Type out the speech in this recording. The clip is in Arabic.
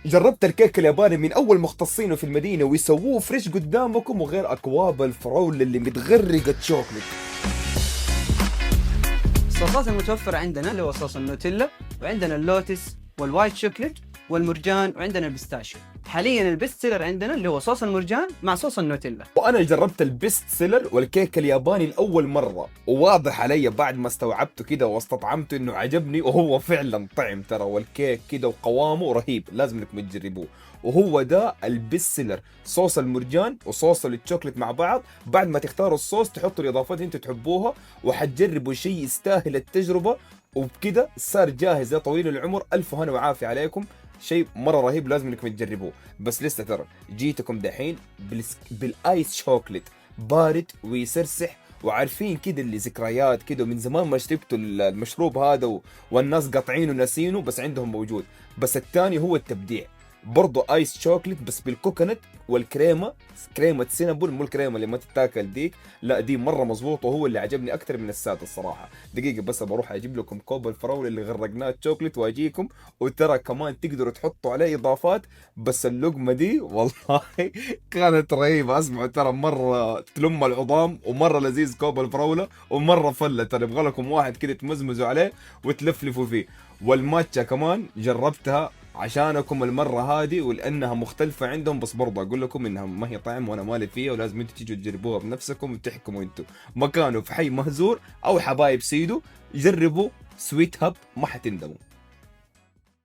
جربت الكيك الياباني من اول مختصينه في المدينه ويسووه فريش قدامكم، وغير اكواب الفراوله اللي متغرقه شوكليت. الصوصات المتوفرة عندنا اللي هو صوص النوتيلا، وعندنا اللوتس والوايت شوكليت والمرجان، وعندنا البيستاشيو. حاليا البيست سيلر عندنا اللي هو صوص المرجان مع صوص النوتيلا. وانا جربت البيست سيلر والكيك الياباني لاول مره، وواضح علي بعد ما استوعبته كده واستطعمته انه عجبني، وهو فعلا طعم ترى، والكيك كده وقوامه رهيب، لازم انكم تجربوه. وهو ده البيست سيلر، صوص المرجان وصوص الشوكليت مع بعض. بعد ما تختاروا الصوص تحطوا الاضافات اللي انتم تحبوها، وحتجربوا شيء يستاهل التجربه. وبكده صار جاهز يا طويل العمر. الف هنا وعافيه عليكم، شيء مره رهيب، لازم انكم تجربوه. بس لسه ترى جيتكم دحين بالايس شوكليت، بارد ويسرسح. وعارفين كده اللي ذكريات كده، من زمان ما شربتوا المشروب هذا والناس قاطعينه وناسينه، بس عندهم موجود. بس الثاني هو التبديع، برضه ايس شوكليت بس بالكوكونات والكريمه، كريمه سينابون، مو الكريمه اللي ما تتاكل ديك، لا دي مره مظبوطه، وهو اللي عجبني اكثر من الساده الصراحه. دقيقه بس بروح اجيب لكم كوب الفراوله اللي غرقناه شوكليت واجيكم. وترى كمان تقدروا تحطوا عليه اضافات، بس اللقمه دي والله كانت رهيبه. اسمعوا ترى مره تلم العظام، ومره لذيذ كوب الفراوله، ومره فله ترى، يبغى لكم واحد كده تمزمزوا عليه وتلفلفوا فيه. والماتشا كمان جربتها عشانكم المره هذه، ولانها مختلفه عندهم، بس برضه اقول لكم انها ما هي طعم وانا مالي فيها، ولازم انتم تيجوا تجربوها بنفسكم وتحكموا انتم. مكانه في حي مهزور او حبايب سيدو. جربوا سويت هاب، ما حتندموا.